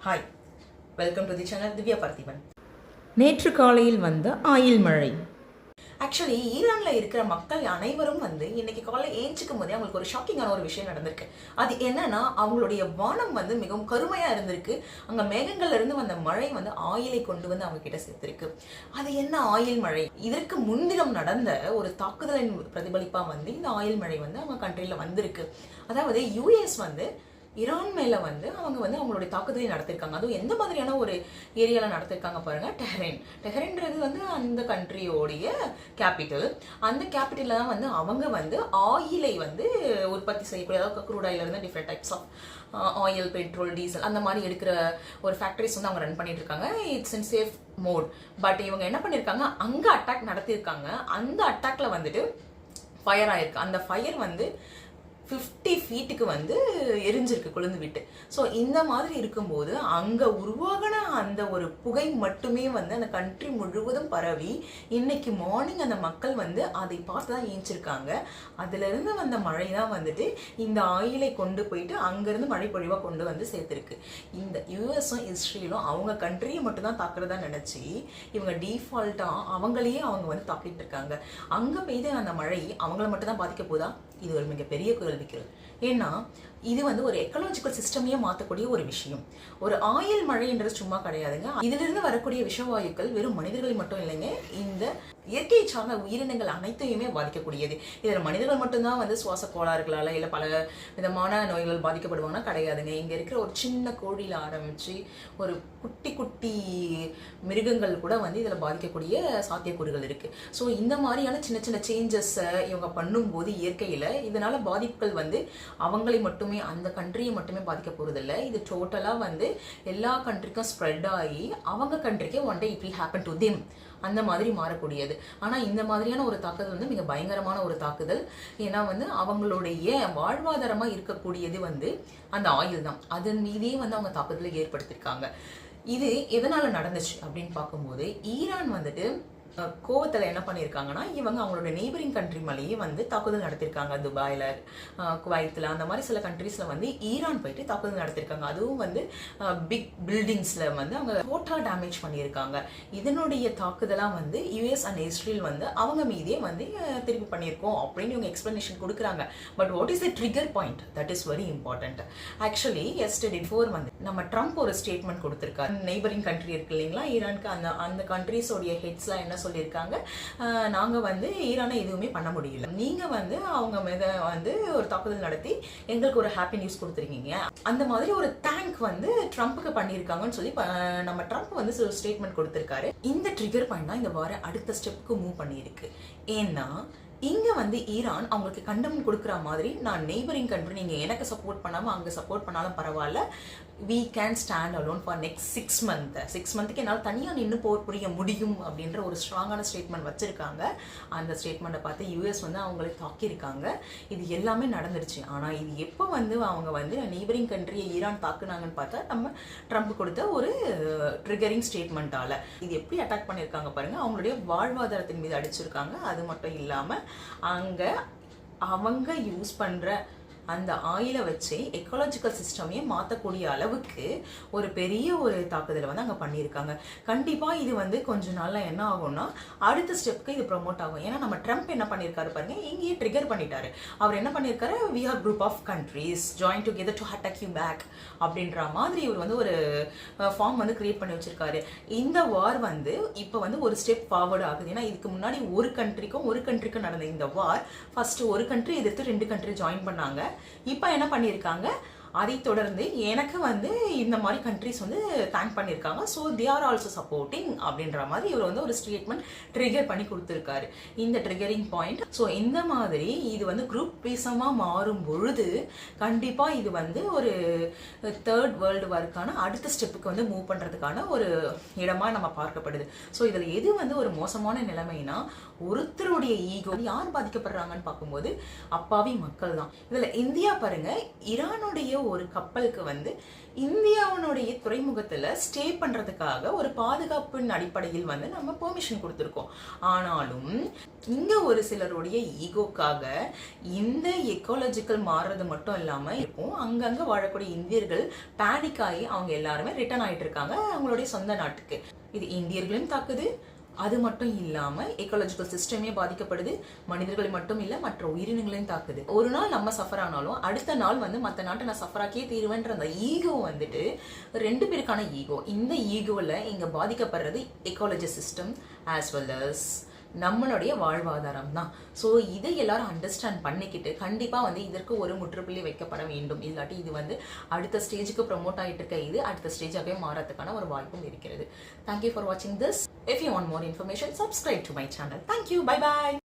Hi, welcome to the channel Divya Parthiban. நேற்று காலையில் வந்த ஆயில் மழை. ஆக்சுவலி ஈரானில் இருக்கிற மக்கள் அனைவரும் இன்னைக்கு காலையில் ஏஞ்சிக்கும் போதே அவங்களுக்கு ஒரு ஷாக்கிங்கான ஒரு விஷயம் நடந்திருக்கு. அது என்னன்னா, அவங்களுடைய வானம் மிகவும் கருமையாக இருந்திருக்கு. அங்கே மேகங்கள்ல இருந்து வந்த மழை ஆயிலை கொண்டு வந்து அவங்க கிட்ட சேர்த்திருக்கு. அது என்ன ஆயில் மழை? இதற்கு முன்தினம் நடந்த ஒரு தாக்குதலின் பிரதிபலிப்பாக இந்த ஆயில் மழை அவங்க கண்ட்ரியில் வந்திருக்கு. அதாவது யூஎஸ் ஈரான் மேல அவங்க அவங்களுடைய தாக்குதலை நடத்திருக்காங்க. அதுவும் எந்த மாதிரியான ஒரு ஏரியால நடத்திருக்காங்க பாருங்க. டெஹரன்ன்றது அந்த கண்ட்ரியோடைய கேபிட்டல். அந்த கேபிட்டல்ல தான் அவங்க ஆயிலை உற்பத்தி செய்யக்கூடிய, அதாவது க்ரூட் ஆயில இருந்து different types of oil, petrol, diesel அந்த மாதிரி எடுக்கிற ஒரு ஃபேக்டரிஸ் அவங்க ரன் பண்ணிட்டு இருக்காங்க. It's in safe mode. But இவங்க என்ன பண்ணிருக்காங்க, அங்க அட்டாக் நடத்திருக்காங்க. அந்த அட்டாக்ல ஃபயர் ஆயிருக்கு. அந்த ஃபயர் 50 ஃபீட்டுக்கு எரிஞ்சிருக்கு, கொழுந்து விட்டு. ஸோ இந்த மாதிரி இருக்கும்போது அங்கே உருவாகின அந்த ஒரு புகை மட்டுமே அந்த கண்ட்ரி முழுவதும் பரவி இன்னைக்கு மார்னிங் அந்த மக்கள் அதை பார்த்து தான் ஏஞ்சிருக்காங்க. அதுலேருந்து வந்த மழை தான் இந்த ஆயிலை கொண்டு போயிட்டு அங்கேருந்து மழை பொழிவாக கொண்டு சேர்த்துருக்கு. இந்த யூஎஸும் இஸ்ரேலும் அவங்க கண்ட்ரியை மட்டும்தான் தாக்குறதா நினச்சி இவங்க டீஃபால்ட்டாக அவங்களையே அவங்க தாக்கிட்டு இருக்காங்க. அங்கே பெய்த அந்த மழை அவங்கள மட்டும் தான் பாதிக்க போதா? இது ஒரு மிகப்பெரிய கேள்விக்குறல். ஏன்னா இது ஒரு எக்கலாஜிக்கல் சிஸ்டமையே மாற்றக்கூடிய ஒரு விஷயம். ஒரு ஆயில் மழைன்றது சும்மா கிடையாதுங்க. இதிலிருந்து வரக்கூடிய விஷவாயுக்கள் வெறும் மனிதர்களை மட்டும் இல்லைங்க, இந்த இயற்கை சார்ந்த உயிரினங்கள் அனைத்தையுமே பாதிக்கக்கூடியது. இதில் மனிதர்கள் மட்டும்தான் சுவாச கோளாறுகளால் இல்லை பல விதமான நோய்கள் பாதிக்கப்படுவாங்கன்னா கிடையாதுங்க. இங்கே இருக்கிற ஒரு சின்ன கோழியில் ஆரம்பித்து ஒரு குட்டி குட்டி மிருகங்கள் கூட இதில் பாதிக்கக்கூடிய சாத்தியக்கூறுகள் இருக்குது. ஸோ இந்த மாதிரியான சின்ன சின்ன சேஞ்சஸை இவங்க பண்ணும்போது இயற்கையில் இதனால் பாதிப்புகள் அவங்களை மட்டுமே, அந்த கண்ட்ரியை மட்டுமே பாதிக்க போறதில்லை. இது டோட்டலாக எல்லா கண்ட்ரிக்கும் ஸ்ப்ரெட் ஆகி அவங்க கண்ட்ரிக்கே one day it will happen to them அந்த மாதிரி மாறக்கூடியது. ஆனால் இந்த மாதிரியான ஒரு தாக்குதல் மிக பயங்கரமான ஒரு தாக்குதல். ஏன்னா அவங்களுடைய வாழ்வாதாரமாக இருக்கக்கூடியது அந்த ஆயில் தான். அதன் மீதே அவங்க தாக்குதலை ஏற்படுத்தியிருக்காங்க. இது எதனால நடந்துச்சு அப்படின்னு பார்க்கும்போது, ஈரான் கோவத்தில் என்ன பண்ணியிருக்காங்கன்னா, இவங்க அவங்களோட நெய்பரிங் கண்ட்ரி மேலேயே தாக்குதல் நடத்திருக்காங்க. துபாயில், குவைத்தில், அந்த மாதிரி சில கண்ட்ரீஸில் ஈரான் போயிட்டு தாக்குதல் நடத்திருக்காங்க. அதுவும் பிக் பில்டிங்ஸில் அவங்க டோட்டலாக டேமேஜ் பண்ணியிருக்காங்க. இதனுடைய தாக்குதலாக யூஎஸ் அண்ட் இஸ்ரேல் அவங்க மீதே திருப்பி பண்ணியிருக்கோம் அப்படின்னு இவங்க எக்ஸ்பிளனேஷன் கொடுக்குறாங்க. But what is the trigger point? That is very important. Actually yesterday before நம்ம ட்ரம்ப் ஒரு ஸ்டேட்மெண்ட் கொடுத்துருக்காரு. நெய்பரிங் கண்ட்ரி இருக்கு இல்லைங்களா, ஈரானுக்கு, அந்த கண்ட்ரீஸோடைய ஹெட்ஸ்லாம் என்ன சொல்லியிருக்காங்க, நாங்கள் ஈரானை எதுவுமே பண்ண முடியல, நீங்கள் அவங்க மீத ஒரு தாக்குதல் நடத்தி எங்களுக்கு ஒரு ஹாப்பி நியூஸ் கொடுத்துருக்கீங்க. அந்த மாதிரி ஒரு தேங்க் ட்ரம்ப்புக்கு பண்ணியிருக்காங்கன்னு சொல்லி நம்ம ட்ரம்ப் ஒரு ஸ்டேட்மெண்ட் கொடுத்துருக்காரு. இந்த ட்ரிகர் பாயிண்ட் தான் இந்த வாரம் அடுத்த ஸ்டெப்புக்கு மூவ் பண்ணியிருக்கு. ஏன்னா இங்கே ஈரான் அவங்களுக்கு கண்டம் கொடுக்குற மாதிரி, நான் நெய்பரிங் கண்ட்ரி, நீங்கள் எனக்கு சப்போர்ட் பண்ணாமல் அங்கே சப்போர்ட் பண்ணாலும் பரவாயில்ல, we can stand alone for next 6 months. 6 months என்னால் தனியாக நின்று போர் புரிய முடியும் அப்படின்ற ஒரு ஸ்ட்ராங்கான ஸ்டேட்மெண்ட் வச்சுருக்காங்க. அந்த ஸ்டேட்மெண்ட்டை பார்த்து யூஎஸ் அவங்களை தாக்கியிருக்காங்க. இது எல்லாமே நடந்துருச்சு. ஆனால் இது எப்போ அவங்க நெய்பரிங் கண்ட்ரியை ஈரான் தாக்குனாங்கன்னு பார்த்தா நம்ம ட்ரம்ப் கொடுத்த ஒரு ட்ரிகரிங் ஸ்டேட்மெண்ட்டால். இது எப்படி அட்டாக் பண்ணியிருக்காங்க பாருங்கள். அவங்களுடைய வாழ்வாதாரத்தின் மீது அடிச்சிருக்காங்க. அது மட்டும் இல்லாமல் அங்கே அவங்க யூஸ் பண்ணுற அந்த ஆயிலை வச்சு எக்கலாஜிக்கல் சிஸ்டமையே மாற்றக்கூடிய அளவுக்கு ஒரு பெரிய ஒரு தாக்குதலை அங்கே பண்ணியிருக்காங்க. கண்டிப்பாக இது கொஞ்ச நாளில் என்ன ஆகும்னா அடுத்த ஸ்டெப்க்கு இது ப்ரொமோட் ஆகும். ஏன்னா நம்ம ட்ரம்ப் என்ன பண்ணியிருக்காரு பாருங்க, இங்கேயே ட்ரிகர் பண்ணிட்டாரு. அவர் என்ன பண்ணியிருக்காரு, we are group of countries join together to attack you back அப்படின்ற மாதிரி இவர் ஒரு ஃபார்ம் கிரியேட் பண்ணி வச்சிருக்காரு. இந்த வார் இப்போ ஒரு ஸ்டெப் ஃபார்வர்டு ஆகுது. ஏன்னா இதுக்கு முன்னாடி ஒரு கண்ட்ரிக்கும் நடந்த இந்த வார், ஃபர்ஸ்ட் ஒரு கண்ட்ரி எதிர்த்து 2 கண்ட்ரி ஜாயின் பண்ணாங்க. இப்போ என்ன பண்ணியிருக்காங்க, அதை தொடர்ந்து எனக்கு இந்த மாதிரி கண்ட்ரிஸ் தேங்க் பண்ணியிருக்காங்க. So they are also supporting அப்படின்ற மாதிரி இவர் ஒரு ஸ்டேட்மெண்ட் ட்ரிகர் பண்ணி கொடுத்துருக்காரு. இந்த ட்ரிகரிங் பாயிண்ட். ஸோ இந்த மாதிரி இது குரூப் பீசமாக மாறும் பொழுது கண்டிப்பாக இது ஒரு தேர்ட் வேர்ல்டு வார்க்கான அடுத்த ஸ்டெப்புக்கு மூவ் பண்ணுறதுக்கான ஒரு இடமா நம்ம பார்க்கப்படுது. ஸோ இதில் எது ஒரு மோசமான நிலைமைனா, ஒருத்தருடைய ஈகோ யார் பாதிக்கப்படுறாங்கன்னு பார்க்கும்போது அப்பாவி மக்கள் தான். இதில் இந்தியா பாருங்க, ஈரானுடைய ஒரு கப்பலுக்கு வந்து இந்தியாவினுடைய துறைமுகத்துல ஸ்டே பண்றதுக்காக ஒரு பாதுகாப்பின் அடிப்படையில் வந்து நம்ம பெர்மிஷன் கொடுத்துருக்கோம். ஆனாலும் இங்க ஒரு சிலருடைய ஈகோக்காக இந்த எக்காலஜிக்கல் மாறுறது மட்டும் இல்லாம இருக்கும், அங்கங்க வாழக்கூடிய இந்தியர்கள் பேனிக் ஆகி அவங்க எல்லாருமே ரிட்டர்ன் ஆயிட்டு இருக்காங்க அவங்களுடைய சொந்த நாட்டுக்கு. இது இந்தியர்களையும் தாக்குது, அது மட்டும் இல்லாம எக்காலஜிக்கல் சிஸ்டமே பாதிக்கப்படுது, மனிதர்களை மட்டும் இல்ல மற்ற உயிரினங்களையும் தாக்குது. ஒரு நாள் நம்ம சஃபர் ஆனாலும் அடுத்த நாள் வந்து மற்ற நாட்டை நான் சஃபராக்கியே தீருவேன்ற அந்த ஈகோ வந்துட்டு 2 பேருக்கான ஈகோ. இந்த ஈகோல இங்க பாதிக்கப்படுறது ecology system as well as நம்மளுடைய வாழ்வாதாரம் தான். ஸோ இதை எல்லாரும் அண்டர்ஸ்டாண்ட் பண்ணிக்கிட்டு கண்டிப்பா வந்து இதற்கு ஒரு முற்றுப்புள்ளி வைக்கப்பட வேண்டும். இல்லாட்டி இது வந்து அடுத்த ஸ்டேஜுக்கு ப்ரமோட் ஆகிட்டு இருக்க இது அடுத்த ஸ்டேஜாகவே மாறதுக்கான ஒரு வாய்ப்பும் இருக்கிறது. தேங்க்யூ ஃபார் வாட்சிங் this. If you want more information, subscribe to my channel. Thank you. Bye bye.